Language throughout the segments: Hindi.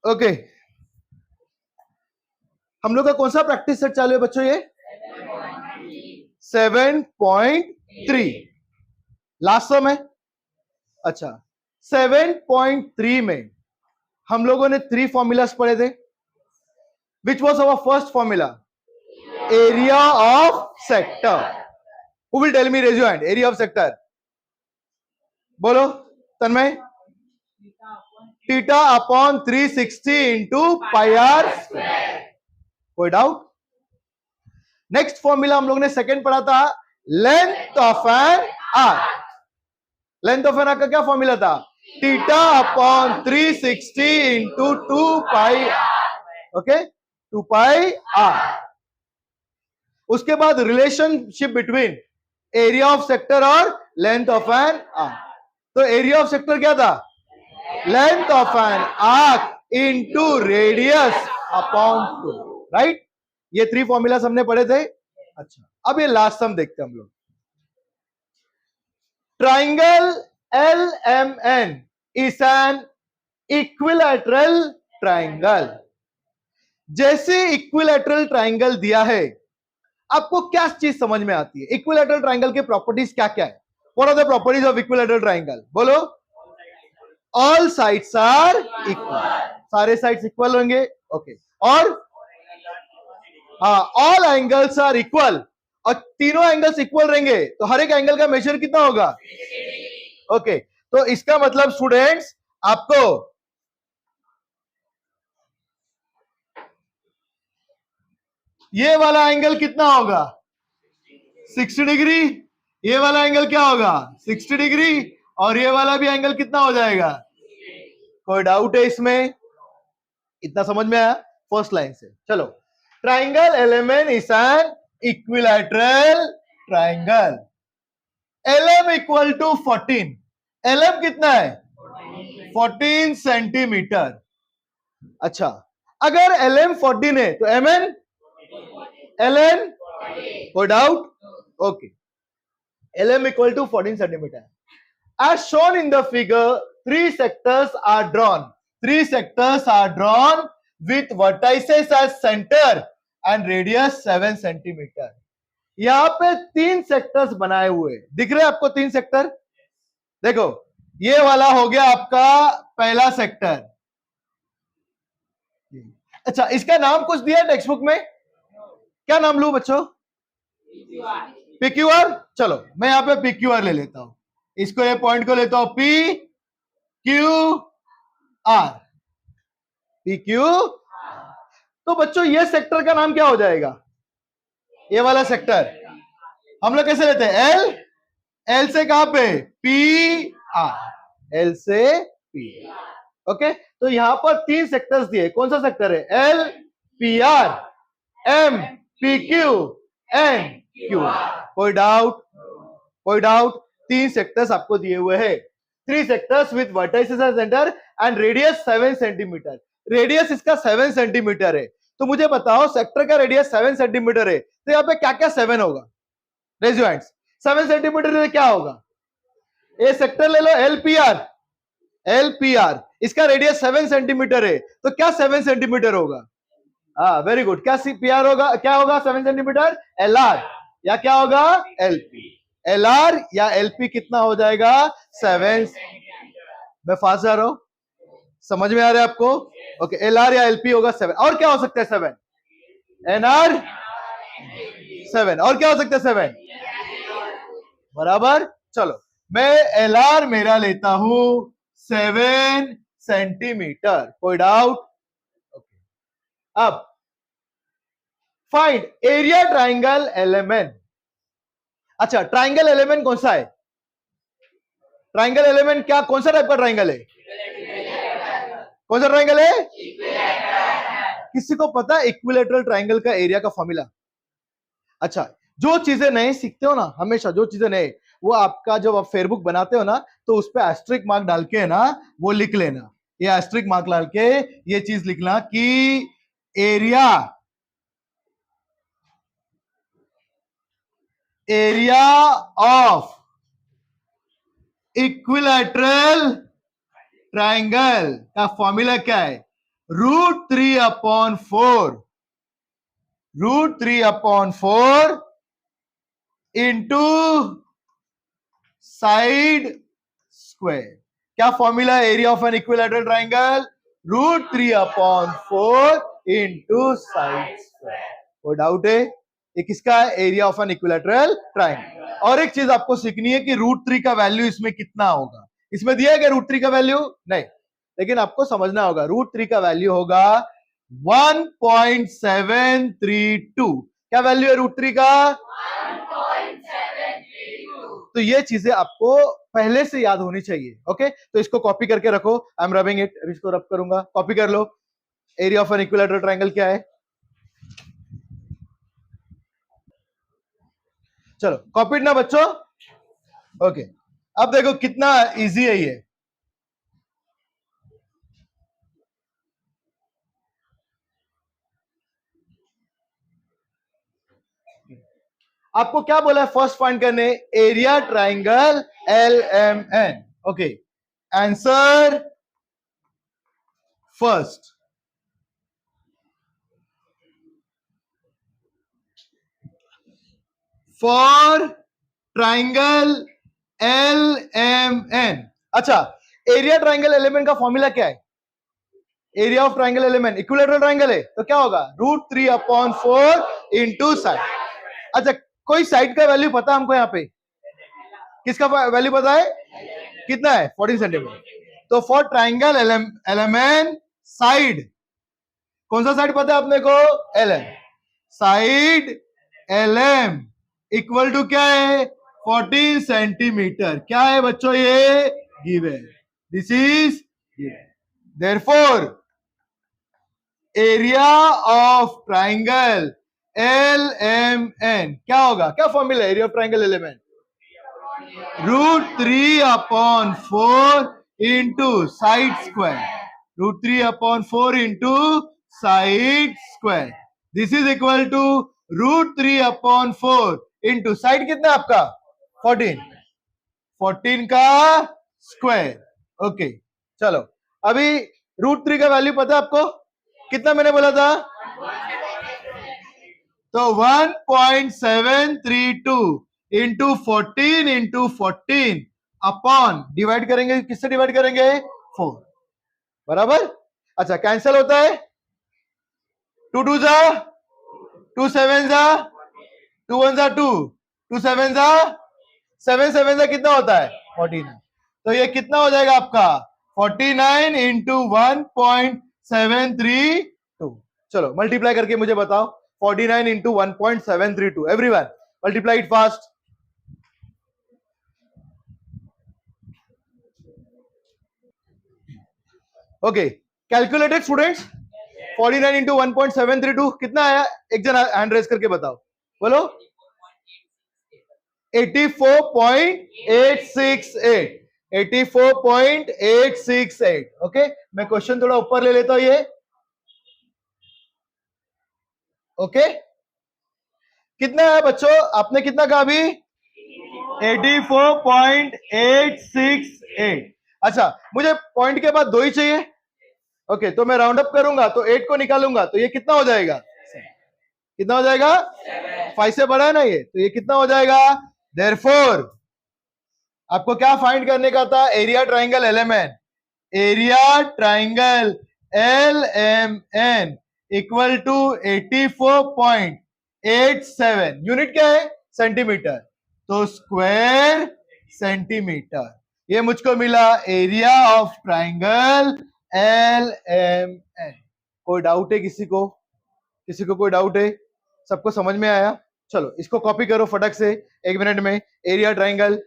ओके, हम लोग का कौन सा प्रैक्टिस सेट चालू है बच्चों? ये 7.3 लास्ट सम है। अच्छा, 7.3 में हम लोगों ने 3 फॉर्मूलास पढ़े थे। Which was our first formula? Area of sector. Who will tell me? Raise your hand. Area of sector बोलो Tanmay. Theta upon 360 into pi are square. कोई डाउट? नेक्स्ट फॉर्मूला हम लोग ने सेकंड पढ़ा था, length of an arc. Length of an arc का क्या फॉर्मूला था? Theta upon 360 into 2 pi. Okay, 2 pi r. उसके बाद relationship between area of sector और लेंथ ऑफ एन आर्क। तो एरिया ऑफ सेक्टर क्या था? Length of an arc into radius upon 2, right? ये 3 फॉर्मूलास हमने पढ़े थे। अच्छा, अब ये लास्ट सम देखते हैं हम लोग। Triangle LMN is an equilateral triangle. जैसे इक्विलैटरल ट्राइंगल दिया है, आपको क्या चीज समझ में आती है? इक्विलैटरल ट्राइंगल के प्रॉपर्टीज क्या क्या है? What are the properties of equilateral triangle? बोलो। All sides are equal. सारे साइड्स इक्वल होंगे। ओके, और हाँ, ऑल एंगल्स आर इक्वल। और तीनों एंगल्स इक्वल रहेंगे तो हर एक एंगल का मेजर कितना होगा? ओके, तो इसका मतलब स्टूडेंट्स, आपको ये वाला एंगल कितना होगा? 60 डिग्री। ये वाला एंगल क्या होगा? 60 डिग्री। और ये वाला भी एंगल कितना हो जाएगा? कोई डाउट है इसमें? इतना समझ में आया फर्स्ट लाइन से? चलो, triangle LMN is an equilateral triangle. LM equal to 14। LM कितना है? 14 सेंटीमीटर। अच्छा, अगर LM 14 है तो MN LN? कोई doubt? Okay, LM equal to 14 centimetre. As shown in the figure, 3 sectors are drawn. 3 sectors are drawn with vertices as center and radius 7 centimetre. यहां पे 3 सेक्टर्स बनाए हुए दिख रहे हैं आपको? 3 सेक्टर देखो, ये वाला हो गया आपका पहला सेक्टर। अच्छा, इसका नाम कुछ दिया है टेक्स्ट बुक में? क्या नाम लूं बच्चों? PQR। चलो, मैं यहां पे PQR ले लेता हूं। इसको, ये पॉइंट को लेता हूं PQR। PQ। तो बच्चों, ये सेक्टर का नाम क्या हो जाएगा? ये वाला सेक्टर हम लोग कैसे लेते हैं? L से कहां पे? PR। L से PR। ओके, तो यहां पर 3 सेक्टर्स दिए। कौन सा सेक्टर है? L PR M PQ N QR। कोई डाउट? कोई डाउट? 3 सेक्टर्स आपको दिए हुए हैं। 3 sectors with vertices at centre and radius 7 centimetre. Radius इसका 7 सेंटीमीटर है। तो मुझे बताओ, सेक्टर का रेडियस 7 सेंटीमीटर है, तो यहां पे क्या क्या 7 होगा? Raise your hands. 7 सेंटीमीटर से क्या होगा? ये सेक्टर ले लो LPR। LPR, इसका रेडियस 7 सेंटीमीटर है, तो क्या 7 सेंटीमीटर होगा? हाँ, वेरी गुड। क्या PR होगा? क्या होगा 7 सेंटीमीटर? LR। या क्या होगा? LP। LR या LP कितना हो जाएगा? 7। मैं फास्ट जा रहा हूं, समझ में आ रहा है आपको? ओके, LR या LP होगा 7। और क्या हो सकता है 7? NR 7। और क्या हो सकता है 7? बराबर। चलो, मैं LR मेरा लेता हूं 7 सेंटीमीटर। कोई डाउट? अब फाइंड एरिया ट्राइंगल LMN। अच्छा, ट्राइंगल LMN कौन सा है? ट्राइंगल LMN क्या, कौन सा टाइप का ट्राइंगल है? कौन सा ट्राइंगल है? किसी को पता है इक्विलैटरल ट्राइंगल का एरिया का फॉर्मूला? अच्छा, जो चीजें नए सीखते हो ना, हमेशा जो चीजें नए, वो आपका जब आप फेयरबुक बनाते हो ना, तो उस पर एस्ट्रिक मार्क डाल के ना वो लिख लेना। ये एस्ट्रिक मार्क डाल के ये चीज लिखना कि एरिया ऑफ इक्विलैटरल ट्राइंगल का फॉर्मूला क्या है? √3/4 √3/4 इंटू साइड स्क्वायर। क्या फॉर्मूला है area of an equilateral triangle? √3/4 into side square. कोई डाउट है? ये किसका है? Area of an equilateral triangle. और एक चीज आपको सीखनी है कि √3 का वैल्यू इसमें कितना होगा। इसमें दिया है क्या √3 का वैल्यू? नहीं, लेकिन आपको समझना होगा √3 का वैल्यू होगा 1.732। क्या वैल्यू है √3 का? 1.732। तो ये चीजें आपको पहले से याद होनी चाहिए। ओके, तो इसको कॉपी करके रखो। आई एम रबिंग इट, इसको रब करूंगा, कॉपी कर लो। Area of an equilateral triangle क्या है? चलो कॉपीड ना बच्चों? ओके, अब देखो कितना इजी है ये। आपको क्या बोला है फर्स्ट फाइंड करने? Area triangle LMN। Okay, answer first. For triangle LMN। अच्छा, एरिया ट्राइंगल LMN का फॉर्मूला क्या है? Area of triangle LMN equilateral triangle है तो क्या होगा? √3/4 इंटू साइड। अच्छा, कोई साइड का वैल्यू पता हमको? यहाँ पे किसका वैल्यू पता है? कितना है? 14 सेंटीमीटर। तो फॉर ट्राइंगल LMN साइड, कौन सा साइड पता है अपने को? LM। Side LM equal to क्या है? 14 सेंटीमीटर। क्या है बच्चों? ये given, this is given. Therefore area of triangle LMN क्या होगा? क्या formula area of triangle LMN? √3/4 into side square. √3/4 into side square. This is equal to √3/4 into side कितना आपका? 14। 14 का स्क्वायर। ओके, चलो अभी √3 का वैल्यू पता है आपको? कितना मैंने बोला था? तो 1.732 इंटू 14 अपॉन डिवाइड करेंगे, किससे डिवाइड करेंगे? 4, बराबर। अच्छा, कैंसिल होता है। 2 2 जा 2 7 जा 2 1 जा 2 2 7 जा 7 7 जा कितना होता है? 49। तो ये कितना हो जाएगा आपका? 49 इंटू 1.732। चलो मल्टीप्लाई करके मुझे बताओ। 49 into 1.732। Everyone multiply it fast. Okay, calculated students. 49 into 1.732 कितना आया? एक जन हैंड रेज करके बताओ, बोलो। 84.868। 84.868। ओके, मैं क्वेश्चन थोड़ा ऊपर ले लेता हूं ये। ओके, कितना है बच्चों? आपने कितना कहा अभी? 84.868। अच्छा, मुझे पॉइंट के बाद 2 ही चाहिए। ओके, तो मैं राउंड अप करूंगा तो 8 को निकालूंगा तो ये कितना हो जाएगा? कितना हो जाएगा? 5 से बड़ा है ना ये, तो ये कितना हो जाएगा? देयरफॉर आपको क्या फाइंड करने का था? Area triangle LMN। Area triangle LMN equal to 84.87। Unit क्या है? सेंटीमीटर। तो स्क्वायर सेंटीमीटर। ये मुझको मिला एरिया ऑफ ट्राइंगल LMN। कोई डाउट है किसी को? किसी को कोई डाउट है? सबको समझ में आया? चलो इसको कॉपी करो फटक से 1 मिनट में। एरिया ट्राइंगल,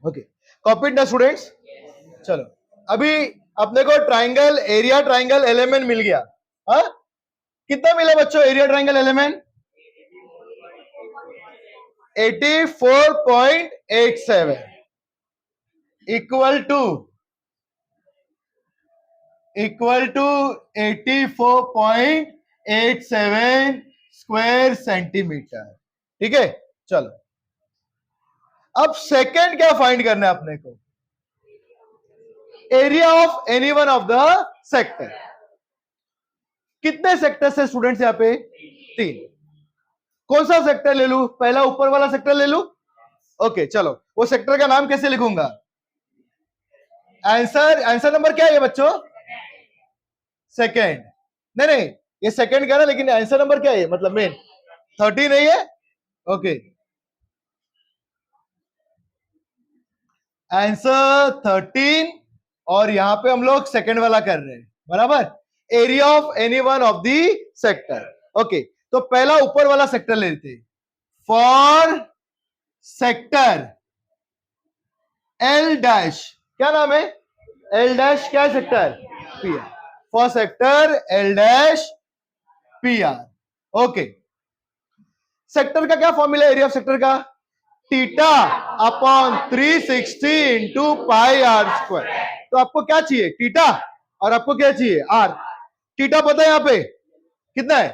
ओके, कॉपीड ना स्टूडेंट्स? चलो अभी अपने को ट्राइंगल, एरिया ट्राइंगल LMN मिल गया। हाँ, कितना मिला बच्चों एरिया triangle LMN? 84.87 equal to 84.87 square centimetre. ठीक है, चलो अब सेकंड क्या फाइंड करना है अपने को? Area of any one of the sector. कितने सेक्टर है स्टूडेंट्स यहां पे? 3। कौन सा सेक्टर ले लू? पहला ऊपर वाला सेक्टर ले लू। ओके चलो, वो सेक्टर का नाम कैसे लिखूंगा? आंसर नंबर क्या है बच्चों? सेकेंड। नहीं नहीं, ये सेकेंड का ना, लेकिन आंसर नंबर क्या है मतलब मेन 30 नहीं है? Okay, answer 13। और यहां पे हम लोग सेकेंड वाला कर रहे हैं, बराबर। Area of any one of the sector. Okay, तो पहला ऊपर वाला सेक्टर लेते। फॉर सेक्टर एल डैश, क्या नाम है? एल डैश क्या है? Sector P R. For sector L dash P R. Okay, sector का क्या फॉर्मूला है एरिया ऑफ सेक्टर का? Theta upon 360 into pi are square. तो आपको क्या चाहिए? थीटा, और आपको क्या चाहिए? आर। थीटा पता है यहां पे कितना है?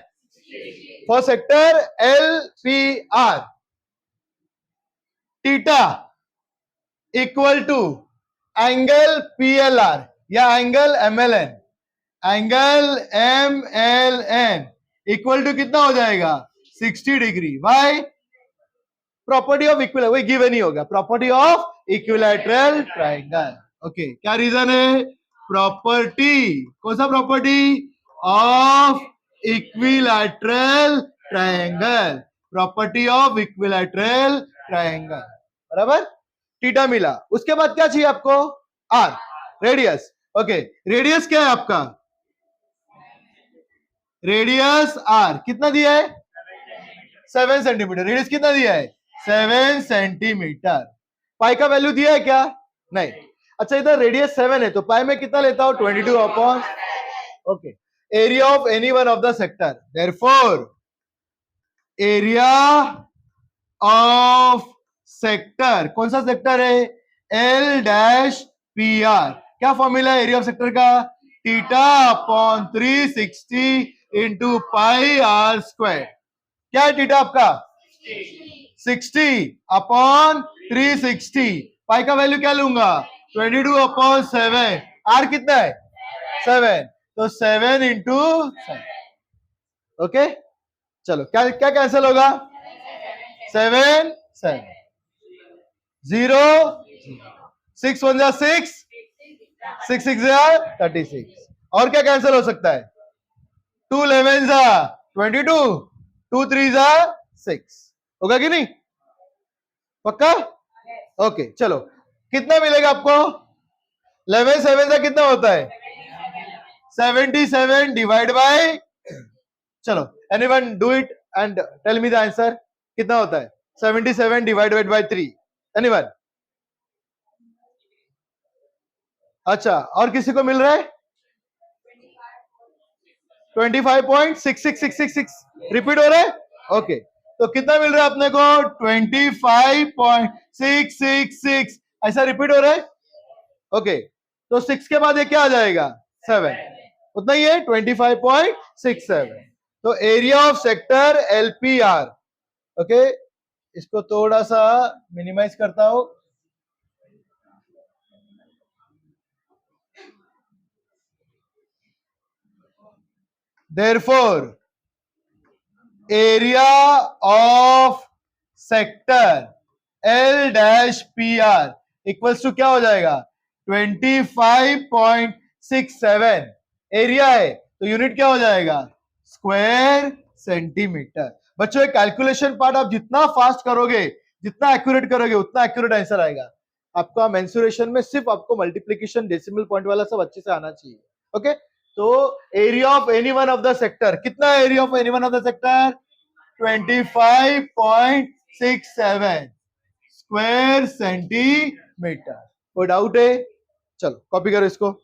For sector L P R, theta equal to angle P L R या angle M L N. Angle M L N equal to कितना हो जाएगा? 60 degree. Why? Property of equilateral, वही गिवन ही होगा, property of equilateral triangle. Okay, क्या रीजन है? प्रॉपर्टी, कौन सा property? Of equilateral triangle. Property of equilateral triangle, बराबर। थीटा मिला, उसके बाद क्या चाहिए आपको? Are, radius. ओके, रेडियस क्या है आपका? रेडियस आर कितना दिया है? 7 सेंटीमीटर। रेडियस कितना दिया है? 7 सेंटीमीटर। पाई का वैल्यू दिया है क्या? नहीं। अच्छा, इधर रेडियस 7 है तो पाई में कितना लेता हूं? 22 upon. Okay, area of any one of the sector, therefore area of sector, कौन सा सेक्टर है? L dash P R. क्या फॉर्मूला है एरिया ऑफ सेक्टर का? Theta upon 360 into pi are square. क्या है थीटा आपका? 60 अपॉन 360। पाई का वैल्यू क्या लूंगा? 22 अपॉन 7। आर कितना है? 7, तो 7 इंटू 7। ओके, चलो क्या क्या कैंसिल होगा? 7 7 0 6 1 जा 6 6 6 जा 36। और क्या कैंसिल हो सकता है? 2 11 जा 22, 2 3 जा 6। होगा कि नहीं? पक्का? ओके चलो, कितना मिलेगा आपको? 11 7 जा कितना होता है? 77 डिवाइड बाय, चलो anyone do it and tell me the answer. कितना होता है 77 डिवाइडेड बाय 3? एनीवन? अच्छा, और किसी को मिल रहा है? 25.66666 रिपीट हो रहा है। ओके, तो कितना मिल रहा है अपने को? 25.666 ऐसा रिपीट हो रहा है। ओके, तो 6 के बाद ये क्या आ जाएगा? 7, उतना ही है 25.67। तो area of sector LPR. Okay, इसको थोड़ा सा मिनिमाइज करता हूं। Therefore, area of sector L dash P R equals to क्या हो जाएगा? 25.67। एरिया है तो यूनिट क्या हो जाएगा? Square centimetre. बच्चों, एक कैलकुलेशन पार्ट आप जितना फास्ट करोगे, जितना एक्यूरेट करोगे, उतना एक्यूरेट आंसर आएगा आपका। मेंसुरेशन में सिर्फ आपको मल्टीप्लिकेशन, डेसिमल पॉइंट वाला सब अच्छे से आना चाहिए। ओके, तो area of any one of the sector, कितना है area of any one of the sector? 25.67 square centimetre. कोई डाउट है? चलो कॉपी करो इसको।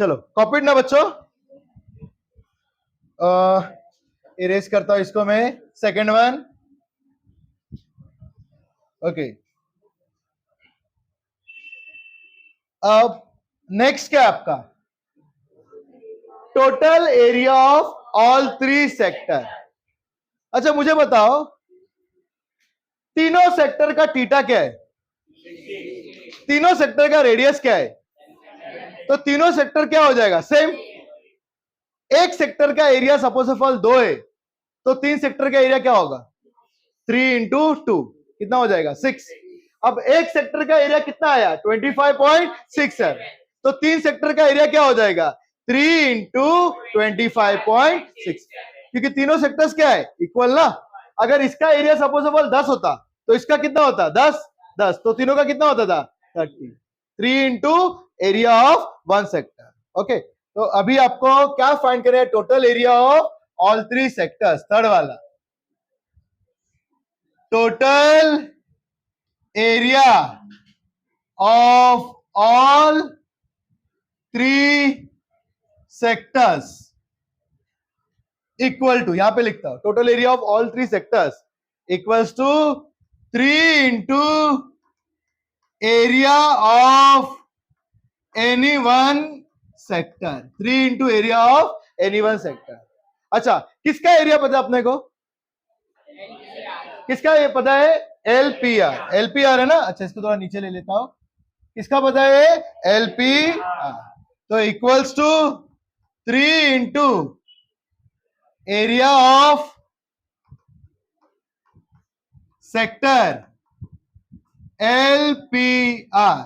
चलो कॉपी ना बच्चों, इरेज करता हूं इसको मैं। Second one. ओके, अब नेक्स्ट क्या आपका? Total area of all 3 sector. अच्छा मुझे बताओ, तीनों सेक्टर का थीटा क्या है? तीनों सेक्टर का रेडियस क्या है? तो तीनों सेक्टर क्या हो जाएगा? सेम। एक सेक्टर का एरिया सपोज ऑल 2 है, तो 3 सेक्टर का एरिया क्या होगा? 3 इंटू 2 कितना हो जाएगा? 6। अब एक सेक्टर का एरिया कितना आया? 25.67। तो 3 सेक्टर का एरिया क्या हो जाएगा? 3 इंटू 25.6, क्योंकि तीनों सेक्टर्स क्या है? इक्वल ना। अगर इसका एरिया सपोज ऑल 10 होता तो इसका कितना होता? 10 10, तो तीनों का कितना होता था? 30। 3 into area of one sector. Okay, तो अभी आपको क्या फाइंड करें? Total area of all 3 sectors, third वाला। Total area of all 3 sectors equal to, यहां पे लिखता हूं, total area of all 3 sectors equals to 3 into area of any one sector. 3 into area of any one sector. अच्छा, किसका एरिया पता अपने को? किसका ये पता है? एलपीआर। एलपीआर है ना? अच्छा, इसको थोड़ा नीचे ले लेता हूं। किसका पता है? एलपीआर। तो equals to 3 into area of sector LPR,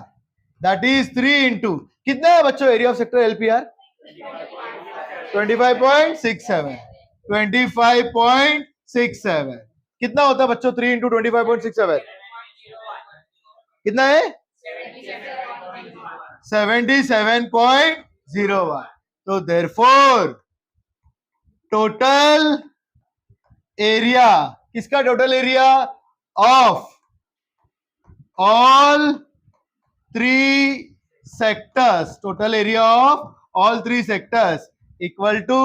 that is 3 into कितना है बच्चों एरिया ऑफ सेक्टर एलपीआर? 25.67। 25.67 कितना होता है बच्चों? 3 इंटू 25.67 कितना है? 77.01। तो देयरफॉर टोटल एरिया, किसका total area? Of all 3 sectors, total area of all 3 sectors equal to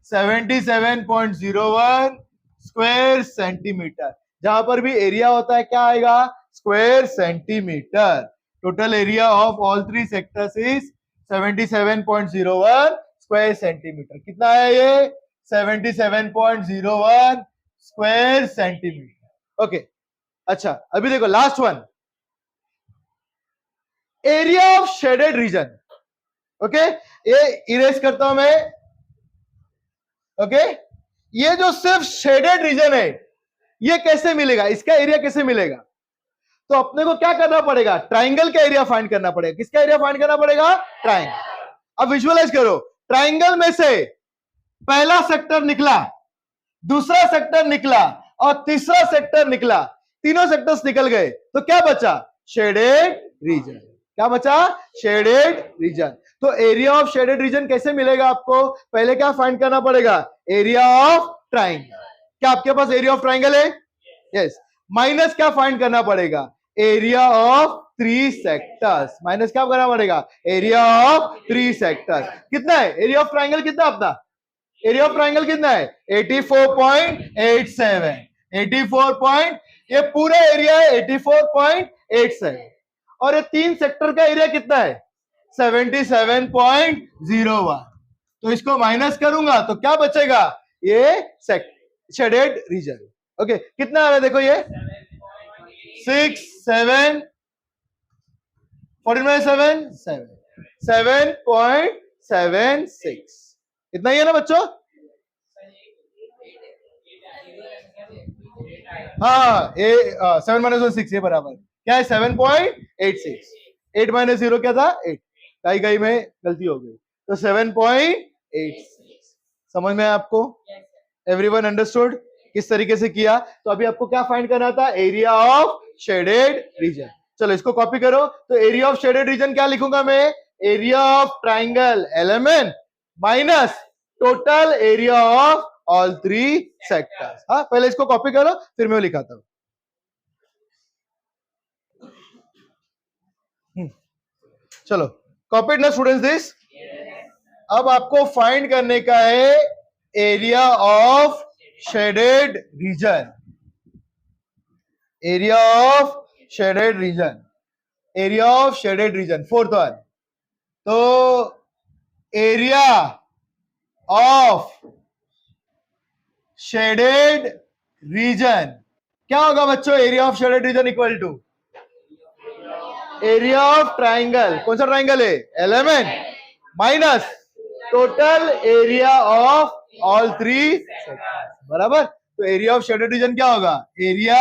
77.01 square centimetre. जहां पर भी एरिया होता है क्या आएगा? Square centimetre. Total area of all 3 sectors is 77.01 square centimetre. कितना है ये? 77.01 स्क्वायर सेंटीमीटर। ओके, अच्छा अभी देखो last one, area of shaded reason. Okay, ये इरेज करता हूं मैं। ओके, ये जो सिर्फ शेडेड रीजन है, ये कैसे मिलेगा? इसका एरिया कैसे मिलेगा? तो अपने को क्या करना पड़ेगा? ट्राइंगल का एरिया फाइंड करना पड़ेगा। किसका एरिया फाइंड करना पड़ेगा? ट्राइंगल। अब विजुअलाइज करो, ट्राइंगल में से पहला सेक्टर निकला, दूसरा सेक्टर निकला और तीसरा सेक्टर निकला। तीनों सेक्टर्स निकल गए, तो क्या बचा? Shaded region. क्या बचा? Shaded region. तो एरिया ऑफ शेडेड रीजन कैसे मिलेगा आपको? पहले क्या फाइंड करना पड़ेगा? Area of triangle. क्या आपके पास एरिया ऑफ ट्राइंगल है? यस। माइनस क्या फाइंड करना पड़ेगा? Area of 3 sectors. माइनस क्या करना पड़ेगा? Area of 3 sectors. कितना है एरिया ऑफ ट्राइंगल? कितना अपना एरिया ऑफ ट्राइंगल कितना है? 84.87। 84 ये पूरा एरिया है 84.87, और ये 3 सेक्टर का एरिया कितना है? 77.01। तो इसको माइनस करूंगा तो क्या बचेगा? ये शेडेड रीजन। ओके, कितना आ रहा है देखो, ये 6 7 7.76 इतना ही है ना बच्चों? हाँ, 7 - 6 ये बराबर क्या है? 7.86। 8 - 0 क्या था? 8। कहीं में गलती हो गई, तो 7.86। समझ में आपको? एवरीवन अंडरस्टूड किस तरीके से किया? तो अभी आपको क्या फाइंड करना था? Area of shaded reason. चलो इसको कॉपी करो। तो एरिया ऑफ शेडेड रीजन क्या लिखूंगा मैं? Area of triangle element minus total area of all 3 sectors. हाँ, पहले इसको कॉपी करो, फिर मैं लिखाता हूं। चलो, कॉपीड ना स्टूडेंट्स दिस? अब आपको फाइंड करने का है area of shaded region. Area of shaded region, area of shaded region, fourth one. तो एरिया ऑफ शेडेड रीजन। क्या होगा बच्चों? Area of shaded region equal to area of triangle. कौन सा ट्राइंगल है? LMN minus total area of all three बराबर। तो एरिया ऑफ शेडेड रीजन क्या होगा? एरिया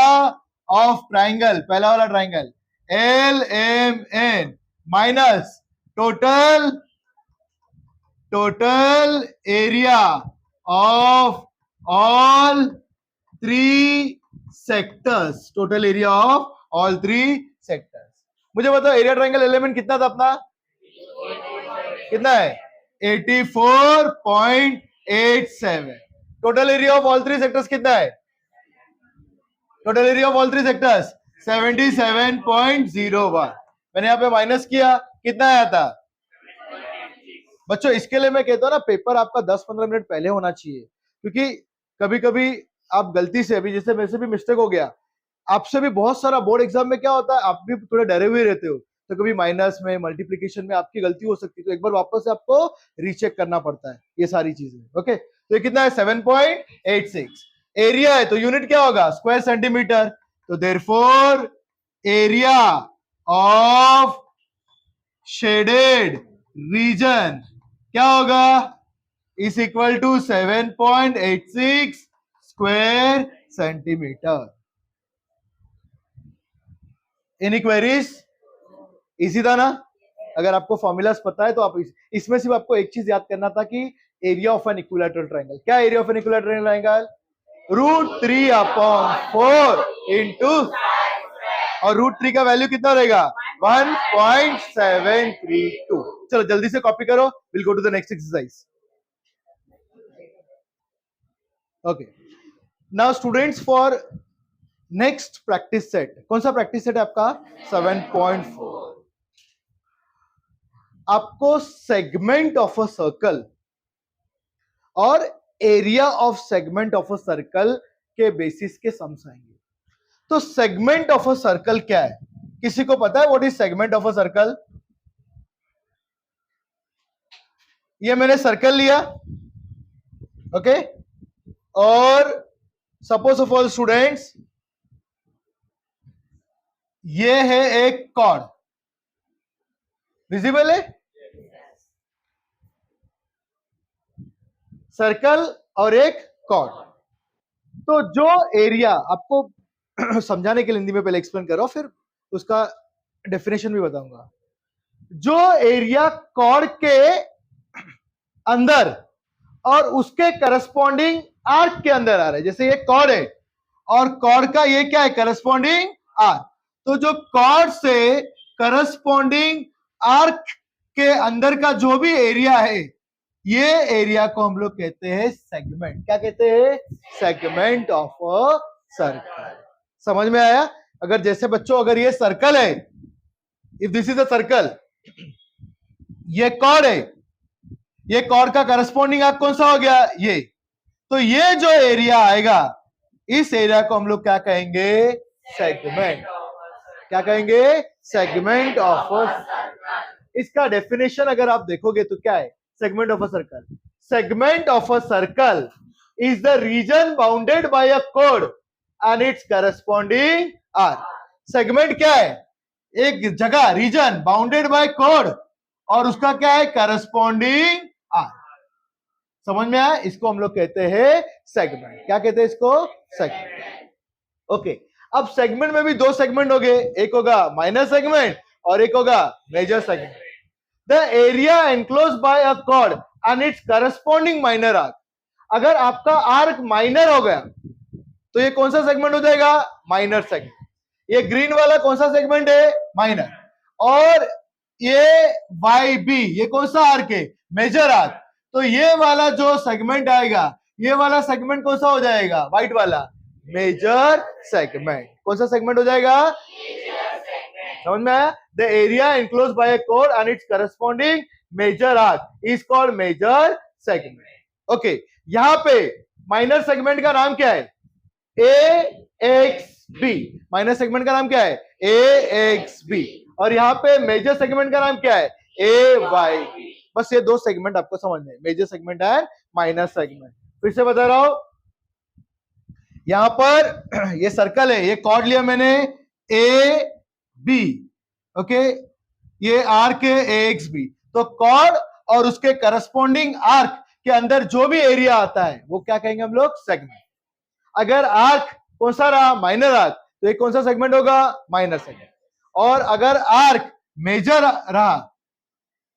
ऑफ ट्राइंगल, पहला वाला triangle, LMN minus total area of all three sectors, total area of all three sectors. मुझे बताओ एरिया ट्राइंगल एलिमेंट कितना था अपना? कितना है? 84.87। Total area of all three sectors कितना है? Total area of all three sectors 77.01। मैंने यहाँ पे माइनस किया, कितना आया था? बच्चों इसके लिए मैं कहता हूँ ना, पेपर आपका 10-15 मिनट पहले होना चाहिए, क्योंकि कभी कभी आप गलती से, अभी जैसे मेरे से भी मिस्टेक हो गया, आपसे भी बहुत सारा बोर्ड एग्जाम में क्या होता है, आप भी थोड़े डरे हुए रहते हो, तो कभी माइनस में, मल्टीप्लिकेशन में आपकी गलती हो सकती है, तो एक बार वापस से आपको रीचेक करना पड़ता है ये सारी चीजें। ओके, तो ये कितना है? 7.86। एरिया है तो यूनिट क्या होगा? Square centimetre. तो therefore area of shaded region क्या होगा? Is equal to 7.86 square centimetre. Any queries? Easy था ना? अगर आपको फॉर्मूलास पता है तो आप इसमें सिर्फ आपको एक चीज याद करना था कि area of an equilateral triangle, क्या area of an equilateral triangle? √3/4 into, और √3 का वैल्यू कितना रहेगा? 1.732। चलो जल्दी से कॉपी करो, will go to the next exercise. Okay, now students for next practice set, कौन सा प्रैक्टिस सेट है आपका? 7.4। आपको सेगमेंट ऑफ अ सर्कल और area of segment of a circle के बेसिस के सम्स आएंगे। तो सेगमेंट ऑफ अ सर्कल क्या है? किसी को पता है what is segment of a circle? ये मैंने सर्कल लिया, ओके, और सपोज ऑफ ऑल स्टूडेंट्स ये है एक कॉर्ड, विजिबल है? सर्कल और एक कॉर्ड। तो जो एरिया, आपको समझाने के लिए हिंदी में पहले एक्सप्लेन कर रहा हूं, फिर उसका डेफिनेशन भी बताऊंगा। जो एरिया कॉर्ड के अंदर और उसके करस्पॉन्डिंग आर्क के अंदर आ रहा है, जैसे ये कॉर्ड है और कॉर्ड का ये क्या है? Corresponding arc. तो जो कॉर्ड से करस्पॉन्डिंग आर्क के अंदर का जो भी एरिया है, ये एरिया को हम लोग कहते हैं सेगमेंट। क्या कहते हैं? Segment of a circle. समझ में आया? अगर जैसे बच्चों, अगर ये सर्कल है, if this is a circle, ये कॉर्ड है, ये कॉर्ड का करस्पॉन्डिंग आर्क कौन सा हो गया? ये। तो ये जो एरिया आएगा, इस एरिया को हम लोग क्या कहेंगे? सेगमेंट। क्या कहेंगे? सेगमेंट ऑफ अ। इसका डेफिनेशन अगर आप देखोगे तो क्या है segment of a circle? Segment of a circle is the reason bounded by a कोड and its corresponding arc. Segment क्या है? एक जगह, रीजन बाउंडेड बाय कोड और उसका क्या है? Corresponding arc. समझ में आया? इसको हम लोग कहते हैं सेगमेंट। क्या कहते हैं इसको? सेगमेंट। ओके, अब सेगमेंट में भी दो सेगमेंट हो गए, एक होगा माइनर सेगमेंट और एक होगा major segment. The area enclose by a chord and its corresponding minor arc. अगर आपका आर्क माइनर हो गया तो ये कौन सा सेगमेंट हो जाएगा? Minor segment. ये ग्रीन वाला कौन सा सेगमेंट है? माइनर। और ये YB, ये कौन सा आर्क है? Major arc. तो ये वाला जो सेगमेंट आएगा, ये वाला सेगमेंट कौन सा हो जाएगा? व्हाइट वाला, मेजर सेगमेंट। कौन सा सेगमेंट हो जाएगा? समझ में आया? The area enclose by a कोड and its corresponding major arc is called major segment. Okay, यहां पे माइनर सेगमेंट का नाम क्या है? AXB। माइनर सेगमेंट का नाम क्या है? AXB। और यहाँ पे मेजर सेगमेंट का नाम क्या है? AYB। बस ये दो सेगमेंट आपको समझने, major segment and minor segment. फिर से बता रहा हूं, यहां पर ये सर्कल है, ये कॉर्ड लिया मैंने ए बी, ओके, ये आर्क है ए एक्स बी। तो कॉर्ड और उसके करस्पॉन्डिंग आर्क के अंदर जो भी एरिया आता है वो क्या कहेंगे हम लोग? सेगमेंट। अगर आर्क कौन सा रहा? माइनर आर्क, तो ये कौन सा सेगमेंट होगा? Minor segment. और अगर आर्क मेजर रहा,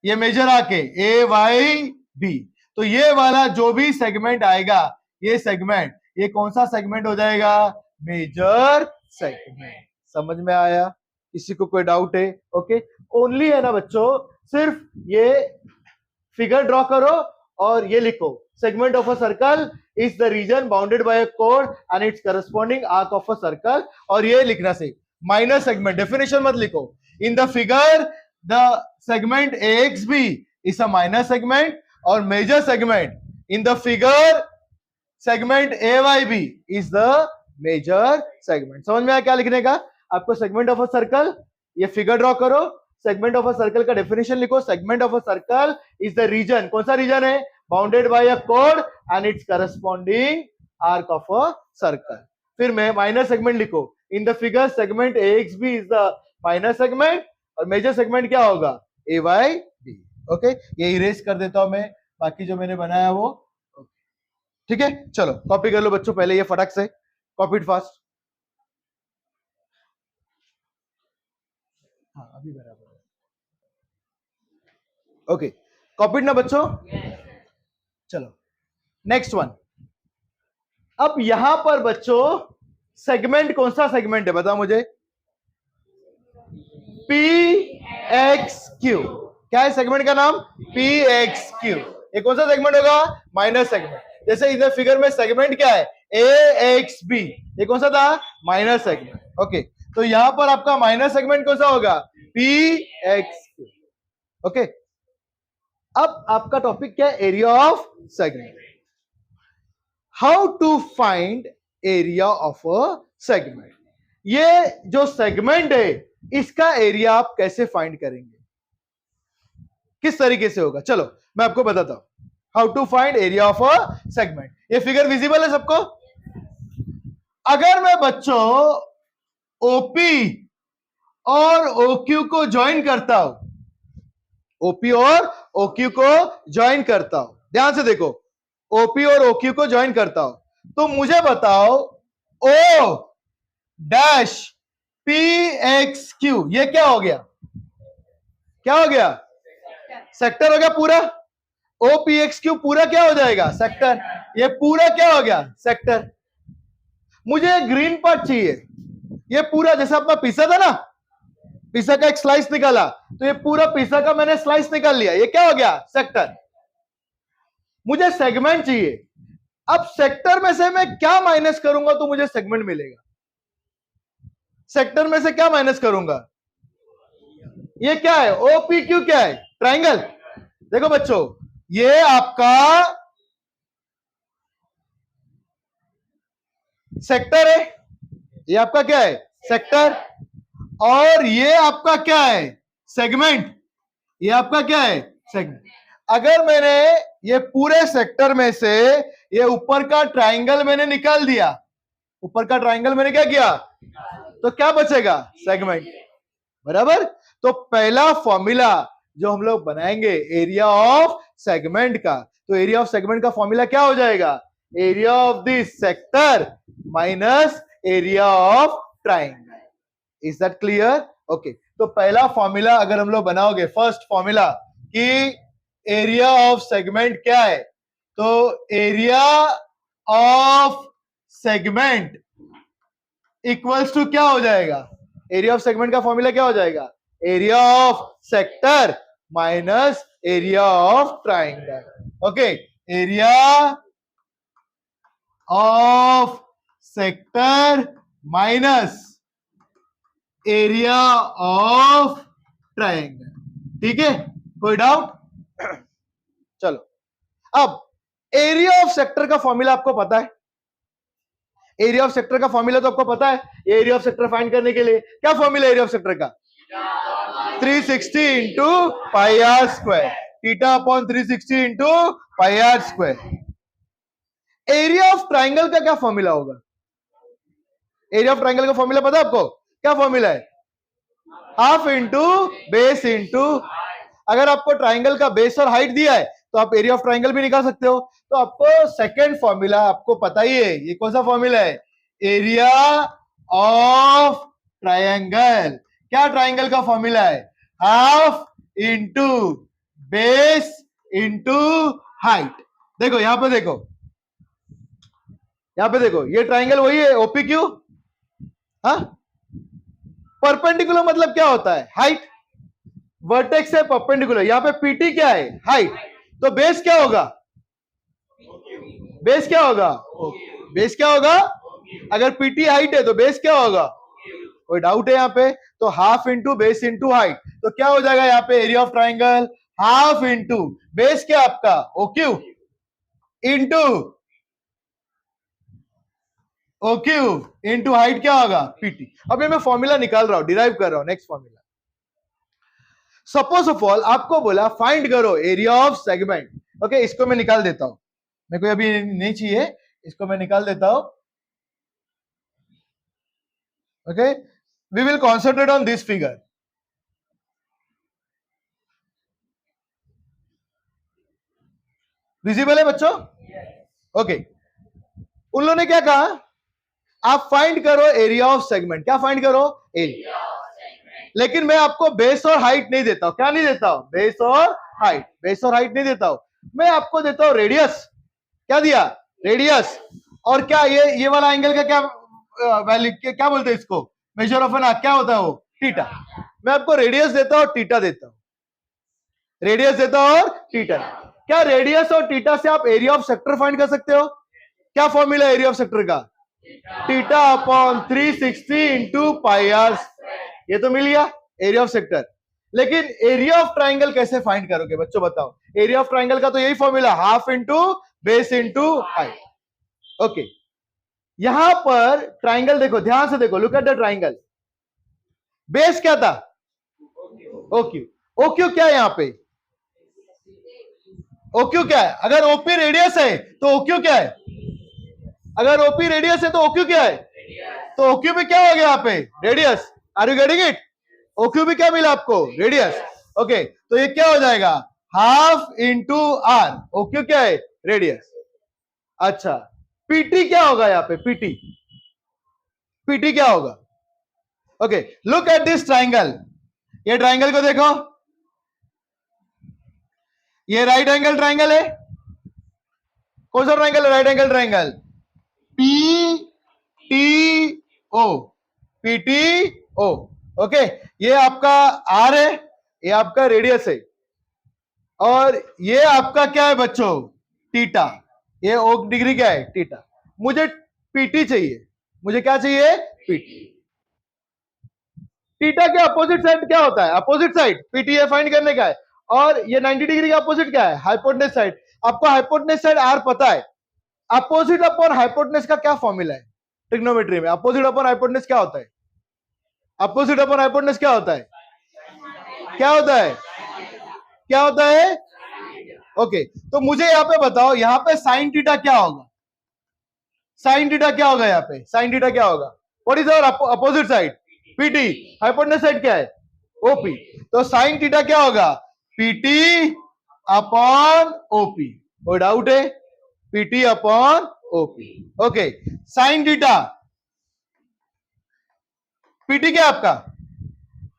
ये मेजर आर्क है ए वाई बी, तो ये वाला जो भी सेगमेंट आएगा, ये सेगमेंट, ये कौन सा सेगमेंट हो जाएगा? Major segment. समझ में आया? किसी को कोई डाउट है? ओके, ओनली है ना बच्चों, सिर्फ ये फिगर ड्रॉ करो और ये लिखो, segment of a circle is the reason bounded by a कोड and its corresponding arc of a circle. और ये लिखना से माइनर सेगमेंट, डेफिनेशन मत लिखो। In the figure the segment AXB is a minor segment और major segment in the figure segment AYB is the major segment। समझ में आया क्या लिखने का? आपको सेगमेंट ऑफ अ सर्कल, ये फिगर ड्रॉ करो, सेगमेंट ऑफ अ सर्कल का डेफिनेशन लिखो, segment of a circle is the region, कौन सा रीजन है? बाउंडेड बाय अ कोड and its corresponding arc of a circle. फिर मैं माइनर सेगमेंट लिखो, in the figure segment AXB is the minor segment और मेजर सेगमेंट क्या होगा? AYB। ओके, ये इरेज कर देता हूं मैं, बाकी जो मैंने बनाया वो। ठीक है, चलो कॉपी कर लो बच्चों, पहले ये फटाक से कॉपी फास्ट। हाँ अभी बराबर है। ओके, कॉपीड ना बच्चों? चलो नेक्स्ट वन। अब यहां पर बच्चों सेगमेंट कौन सा सेगमेंट है बताओ मुझे? PXQ। क्या है सेगमेंट का नाम? PXQ। ये कौन सा सेगमेंट होगा? Minor segment. जैसे इधर फिगर में सेगमेंट क्या है? AXB, ये कौन सा था? Minor segment. ओके, तो यहां पर आपका माइनर सेगमेंट कौन सा होगा? PXQ। ओके, अब आपका टॉपिक क्या है? Area of segment. How to find area of a segment. ये जो सेगमेंट है इसका एरिया आप कैसे फाइंड करेंगे? किस तरीके से होगा? चलो मैं आपको बताता हूं how to find area of a segment. ये फिगर विजिबल है सबको? अगर मैं बच्चों OP और OQ को ज्वाइन करता हूं, OP और OQ को ज्वाइन करता हूं, ध्यान से देखो, OP और OQ को ज्वाइन करता हूं, तो मुझे बताओ O डैश PXQ ये क्या हो गया? क्या हो गया? सेक्टर हो गया पूरा। OPXQ पूरा क्या हो जाएगा? सेक्टर। ये पूरा क्या हो गया? सेक्टर। मुझे ग्रीन पार्ट चाहिए, ये पूरा, जैसे अपना पिज्जा था ना, पिज्जा का एक स्लाइस निकाला, तो ये पूरा पिज्जा का मैंने स्लाइस निकाल लिया, ये क्या हो गया? सेक्टर। मुझे सेगमेंट चाहिए। अब सेक्टर में से मैं क्या माइनस करूंगा तो मुझे सेगमेंट मिलेगा? सेक्टर में से क्या माइनस करूंगा? ये क्या है? OPQ क्या है? ट्राइंगल। देखो बच्चों, ये आपका सेक्टर है, ये आपका क्या है? सेक्टर। और ये आपका क्या है? सेगमेंट। ये आपका क्या है? सेगमेंट। अगर मैंने ये पूरे सेक्टर में से ये ऊपर का ट्राइंगल मैंने निकाल दिया, ऊपर का ट्राइंगल मैंने क्या किया, तो क्या बचेगा? सेगमेंट। बराबर। तो पहला फॉर्मूला जो हम लोग बनाएंगे एरिया ऑफ सेगमेंट का, तो एरिया ऑफ सेगमेंट का फॉर्मूला क्या हो जाएगा? Area of this sector minus area of triangle. Is that clear? Okay, तो पहला फॉर्मूला अगर हम लोग बनाओगे, फर्स्ट फॉर्मूला कि एरिया ऑफ सेगमेंट क्या है, तो area of segment equals to क्या हो जाएगा? एरिया ऑफ सेगमेंट का फॉर्मूला क्या हो जाएगा? Area of sector minus area of triangle. Okay, area of sector minus area of triangle. ठीक है, कोई डाउट? चलो, अब एरिया ऑफ सेक्टर का फॉर्मूला आपको पता है, एरिया ऑफ सेक्टर का फॉर्मूला तो आपको पता है। एरिया ऑफ सेक्टर फाइंड करने के लिए क्या फॉर्मूला एरिया ऑफ सेक्टर का? 360 into pi are square, theta upon 360 into pi are square. Area of triangle का क्या फॉर्मूला होगा? एरिया ऑफ ट्राइंगल का फॉर्मूला पता है आपको? क्या फॉर्मूला है? हाफ इंटू बेस इंटू, अगर आपको ट्राइंगल का बेस और हाइट दिया है तो आप एरिया ऑफ ट्राइंगल भी निकाल सकते हो। तो आपको सेकंड फॉर्मूला आपको पता ही है, ये कौन सा फॉर्मूला है? Area of triangle. क्या ट्राइंगल का फॉर्मूला है? Half into base into height. देखो यहां पे देखो, यहां पे देखो, ये ट्राइंगल वही है ओपी क्यू। हाँ, परपेंडिकुलर मतलब क्या होता है? हाइट। वर्टेक्स से परपेंडिकुलर, यहां पे पीटी क्या है? हाइट। तो बेस क्या होगा? बेस क्या होगा? बेस क्या होगा? अगर पीटी हाइट है तो बेस क्या होगा? कोई डाउट है यहां पे? तो half into base into height, तो क्या हो जाएगा यहां पे? Area of triangle half into base क्या आपका? OQ into OQ into height क्या होगा? पीटी। अब ये मैं फॉर्मूला निकाल रहा हूं, डिराइव कर रहा हूं। Next formula, suppose of all आपको बोला फाइंड करो एरिया ऑफ सेगमेंट। ओके, इसको मैं निकाल देता हूं, मेरे को अभी नहीं चाहिए, इसको मैं निकाल देता हूं। Okay, we will concentrate on this figure. Visible है बच्चों? ओके, उन लोगों ने क्या कहा? आप फाइंड करो एरिया ऑफ सेगमेंट। क्या फाइंड करो? एरिया। लेकिन मैं आपको बेस और हाइट नहीं देता हूं। क्या नहीं देता हूं? बेस और हाइट। बेस और हाइट नहीं देता हूं, मैं आपको देता हूं रेडियस। क्या दिया? रेडियस। और क्या ये वाला एंगल का क्या वैल्यू, क्या बोलते हैं इसको? Measure of an arc. क्या होता है वो? थीटा। मैं आपको रेडियस देता हूं, थीटा देता हूं, रेडियस देता हूं और थीटा। क्या रेडियस और थीटा से आप एरिया ऑफ सेक्टर फाइंड कर सकते हो? क्या फॉर्मूला एरिया ऑफ सेक्टर का? Theta upon 360 into pi R. ये तो मिल गया एरिया ऑफ सेक्टर। लेकिन एरिया ऑफ ट्राइंगल कैसे फाइंड करोगे बच्चों? बताओ। एरिया ऑफ ट्राइंगल का तो यही formula, half into base into height. Okay, यहां पर ट्राइंगल देखो, ध्यान से देखो, look at the triangle. Base क्या था? ओक्यू। ओक्यू क्या है यहां पे? ओक्यू क्या है? अगर ओपी रेडियस है तो ओक्यू क्या है? अगर ओपी रेडियस है तो ओक्यू क्या है? तो ओक्यू भी क्या हो गया यहां पे? Radius. Are you getting it? OQ भी क्या मिला आपको? रेडियस। ओके, तो ये क्या हो जाएगा? Half into are. ओक्यू क्या है? रेडियस। अच्छा, पीटी क्या होगा यहां पे? पीटी, पीटी क्या होगा? Okay, look at this triangle. ये ट्राइंगल को देखो, ये राइट एंगल ट्राइंगल है। कौन सा ट्राइंगल है? Right angle triangle. P T O, P T O. Okay, ये आपका आर है, ये आपका रेडियस है, और ये आपका क्या है बच्चों? थीटा। ये ओ डिग्री क्या है? थीटा। मुझे पीटी चाहिए। मुझे क्या चाहिए? पीटी। थीटा के अपोजिट साइड क्या होता है? अपोजिट साइड पीटी फाइंड करने का है। और ये 90 डिग्री का अपोजिट क्या है? Hypotenuse side. आपको हाइपोटेनस साइड आर पता है। अपोजिट अपॉन हाइपोटेनस का क्या फॉर्मूला है ट्रिग्नोमेट्री में? अपोजिट अपॉन हाइपोटेनस क्या होता है? अपोजिट अपॉन हाइपोटेनस क्या होता है? क्या होता है? क्या होता है? ओके, तो मुझे यहां पे बताओ, यहां पे साइन थीटा क्या होगा? साइन थीटा क्या होगा यहां पे? साइन थीटा क्या होगा? What is our opposite side? PT. Hypotenuse side क्या है? ओपी। तो साइन थीटा क्या होगा? PT upon OP. कोई डाउट है? PT upon OP. Okay, sine theta, PT क्या आपका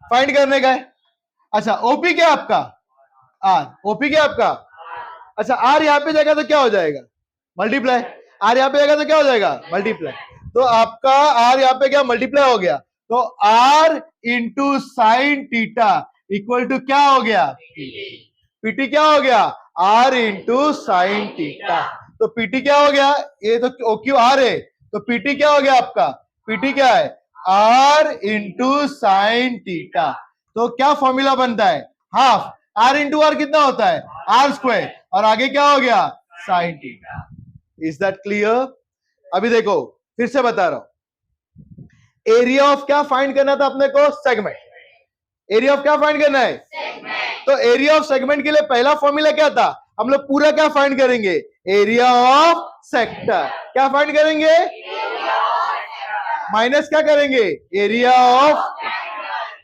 फाइंड करने का है? अच्छा, ओपी क्या आपका? आर। ओपी क्या आपका? अच्छा, आर यहां पे जाएगा तो क्या हो जाएगा? मल्टीप्लाई। आर यहां पे जाएगा तो क्या हो जाएगा? मल्टीप्लाई। तो आपका आर यहां पे क्या मल्टीप्लाई हो गया? तो R into sine theta equal to क्या हो गया? पीटी क्या हो गया? R into sine theta. तो पीटी क्या हो गया? ये तो ओक्यू आर है, तो पीटी क्या हो गया आपका? पीटी क्या है? R into sine theta. तो क्या फॉर्मूला बनता है? हाफ। आर इंटू आर कितना होता है? आर स्क्वायर, और आगे क्या हो गया? Sign theta. Is that clear? अभी देखो, फिर से बता रहा हूं, एरिया ऑफ क्या फाइंड करना था अपने को? सेगमेंट। एरिया ऑफ क्या फाइंड करना है? सेगमेंट। तो एरिया ऑफ सेगमेंट के लिए पहला फॉर्मूला क्या था? हम लोग पूरा क्या फाइंड करेंगे? Area of sector. क्या फाइंड करेंगे? माइनस क्या करेंगे, एरिया ऑफ,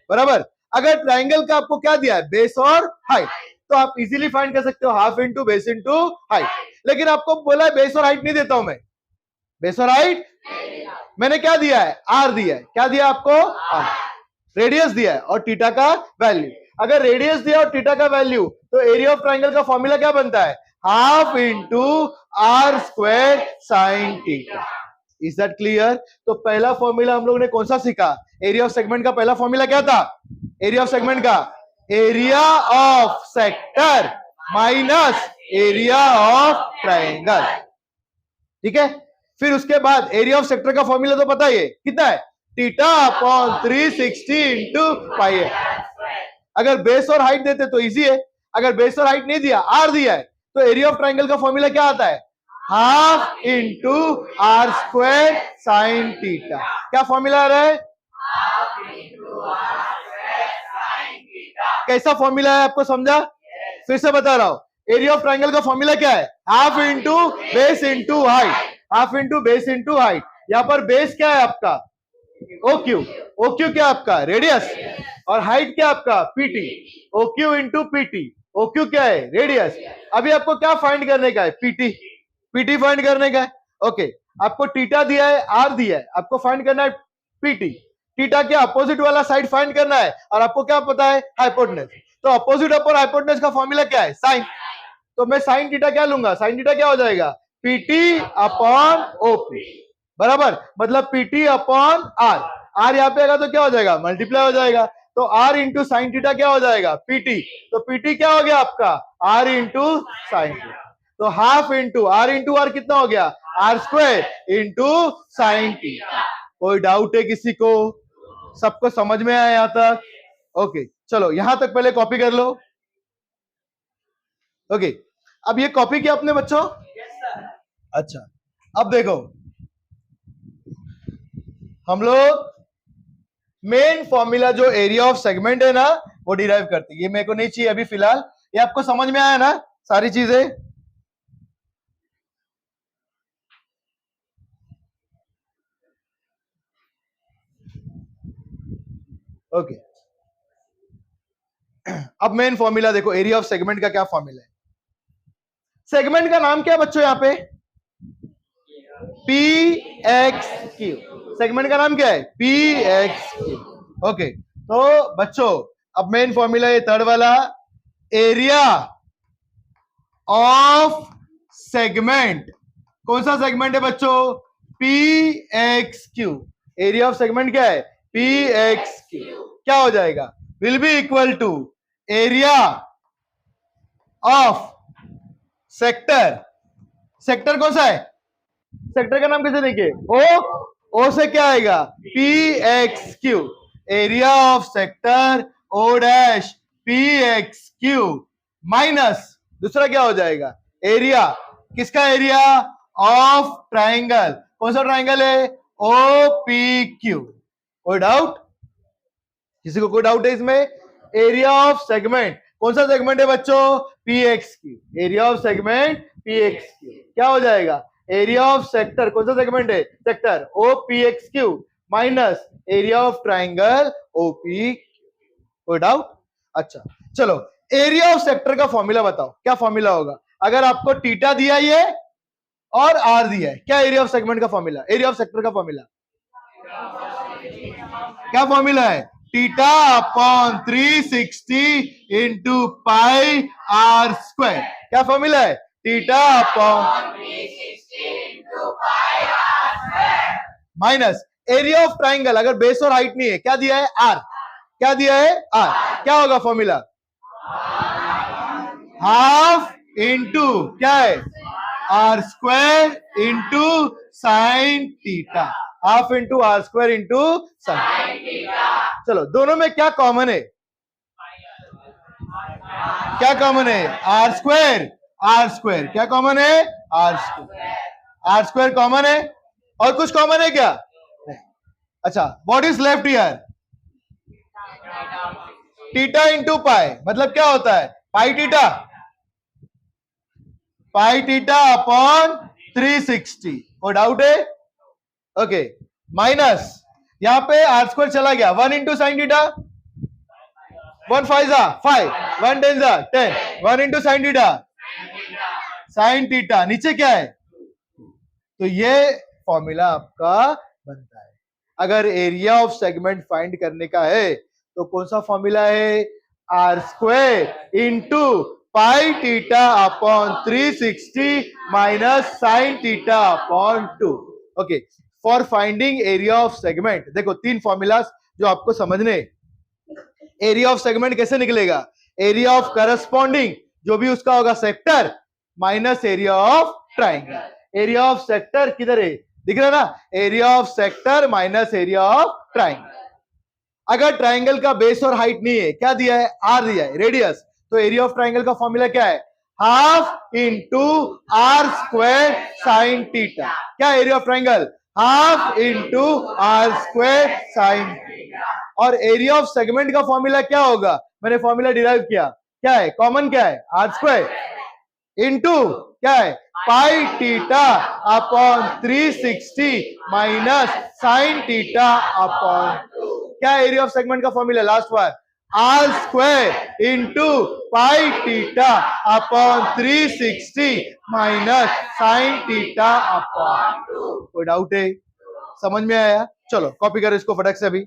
बराबर। अगर ट्राइंगल का आपको क्या दिया है, बेस और हाइट, तो आप इजीली फाइंड कर सकते हो half into base into height. लेकिन आपको बोला है बेस और हाइट नहीं देता हूं मैं, बेस और हाइट मैंने क्या दिया है, आर दिया है। क्या दिया आपको, आर। रेडियस दिया है और थीटा का वैल्यू। अगर रेडियस दिया और थीटा का वैल्यू, तो एरिया ऑफ ट्राइंगल का फॉर्मूला क्या बनता है, half into are square sine theta. Is that clear? तो पहला फॉर्मूला हम लोगों ने कौन सा सीखा, एरिया ऑफ सेगमेंट का पहला फॉर्मूला क्या था, एरिया ऑफ सेगमेंट का area of sector minus area of triangle, ठीक है। फिर उसके बाद एरिया ऑफ सेक्टर का फॉर्मूला तो पता ही है, कितना है, थीटा अपॉन 360 इंटू पाई है। अगर बेस और हाइट देते तो इजी है, अगर बेस और हाइट नहीं दिया, आर दिया है, तो एरिया ऑफ ट्राइंगल का फॉर्मूला क्या आता है, half into are square sine theta. क्या फॉर्मूला आ रहा है, कैसा फॉर्मूला है आपको समझा, फिर से बता रहा हूं, एरिया ऑफ ट्राइंगल का फॉर्मूला क्या है, half into base into height, half into base into height. यहां पर बेस क्या है आपका, ओ क्यू, ओ क्यू क्या आपका रेडियस, और हाइट क्या आपका PT, O Q into PT. O Q क्या है, रेडियस। अभी आपको क्या फाइंड करने का है, पीटी, पीटी फाइंड करने का है। ओके, आपको थीटा दिया है, आर दिया है, आपको फाइंड करना है पीटी। थीटा के अपोजिट वाला साइड फाइंड करना है, और आपको क्या पता है, हाइपोटेनस। तो अपोजिट अपॉन हाइपोटेनस का फॉर्मूला क्या है, साइन। तो मैं साइन थीटा क्या लूंगा, साइन थीटा क्या हो जाएगा, पीटी अपॉन ओपी, बराबर। मतलब पीटी अपॉन आर, आर यहाँ पे आएगा तो क्या हो जाएगा, मल्टीप्लाई हो जाएगा। तो आर इंटू साइन थीटा क्या हो जाएगा, पीटी। तो पीटी क्या हो गया आपका, आर इंटू साइन थीटा। तो हाफ इंटू आर कितना हो गया, R square into sine theta. कोई डाउट है किसी को, सबको समझ में आया यहां तक? ओके, चलो यहां तक पहले कॉपी कर लो। ओके, अब ये कॉपी किया अपने बच्चों? अच्छा, अब देखो हम लोग मेन फॉर्मूला जो एरिया ऑफ सेगमेंट है ना, वो डिराइव करते हैं। ये मेरे को नहीं चाहिए अभी फिलहाल, ये आपको समझ में आया ना सारी चीजें? ओके, अब मेन फॉर्मूला देखो, एरिया ऑफ सेगमेंट का क्या फॉर्मूला है। सेगमेंट का नाम क्या है बच्चों, यहां पे पी एक्स क्यू, सेगमेंट का नाम क्या है, पी एक्स क्यू। ओके, तो बच्चों अब मेन फॉर्मूला है थर्ड वाला, एरिया ऑफ सेगमेंट। कौन सा सेगमेंट है बच्चों, P X Q. Area of segment क्या है, पी एक्स क्यू। क्या हो जाएगा, will be equal to area of sector. Sector कौन सा है, सेक्टर का नाम कैसे देखिए, ओ से क्या आएगा, P X Q. Area of sector O dash P X Q minus दूसरा क्या हो जाएगा, एरिया किसका, एरिया ऑफ ट्राइंगल। कौन सा ट्राइंगल है, ओ पी क्यू। कोई डाउट, किसी को कोई डाउट है इसमें? एरिया ऑफ सेगमेंट, कौन सा सेगमेंट है बच्चों, P X Q. Area of segment P X Q क्या हो जाएगा, एरिया ऑफ सेक्टर, कौन सा सेगमेंट है, sector O P X Q minus area of triangle O P. कोई डाउट? अच्छा चलो, एरिया ऑफ सेक्टर का फॉर्मूला बताओ, क्या फॉर्मूला होगा अगर आपको थीटा दिया ये और आर दिया है, क्या एरिया ऑफ सेगमेंट का फॉर्मूला, एरिया ऑफ सेक्टर का फॉर्मूला क्या फॉर्मूला है, theta upon 360 into pi are square. क्या फॉर्मूला है, theta upon 360 into pi are square minus area of triangle. अगर बेस और हाइट नहीं है, क्या दिया है, आर। क्या दिया है, आर। क्या होगा फॉर्मूला, हाफ इंटू क्या है, r square into sine theta. Half into are square into sine theta. चलो दोनों में क्या कॉमन है, क्या कॉमन है, आर स्क्वायर। आर स्क्वायर क्या कॉमन है, r square. R square common है, और कुछ कॉमन है क्या, अच्छा what is left here, theta into pi, मतलब क्या होता है, pi theta, pi theta upon 360। कोई डाउट है? ओके, माइनस यहां पे आर स्क्वायर चला गया 1 इंटू साइन थीटा 1 5 जा 5 1 10 जा 10 1 into sine theta sine theta नीचे क्या है तो ये फॉर्मूला आपका बनता है। अगर एरिया ऑफ सेगमेंट फाइंड करने का है तो कौन सा फॉर्मूला है r square into pi theta upon 360 minus sine theta upon 2। Okay for finding area of segment देखो तीन फॉर्मूलास जो आपको समझने। एरिया ऑफ सेगमेंट कैसे निकलेगा एरिया ऑफ करस्पॉन्डिंग जो भी उसका होगा sector minus area of triangle. Area of sector किधर है दिख रहा ना area of sector minus area of triangle. अगर ट्राइंगल का बेस और हाइट नहीं है क्या दिया है आर दिया है रेडियस तो एरिया ऑफ ट्राइंगल का फॉर्मूला क्या है half into are square sine theta. क्या area of triangle half into are square sine और एरिया ऑफ सेगमेंट का फॉर्मूला क्या होगा मैंने फॉर्मूला डिराइव किया क्या है कॉमन क्या है आर स्क्वायर इंटू क्या है pi theta upon 360 minus sine theta upon क्या एरिया ऑफ सेगमेंट का फॉर्मूला लास्ट बार r square into pi theta upon 360 minus sine theta upon. कोई डाउट है समझ में आया चलो कॉपी करो इसको फटक से अभी।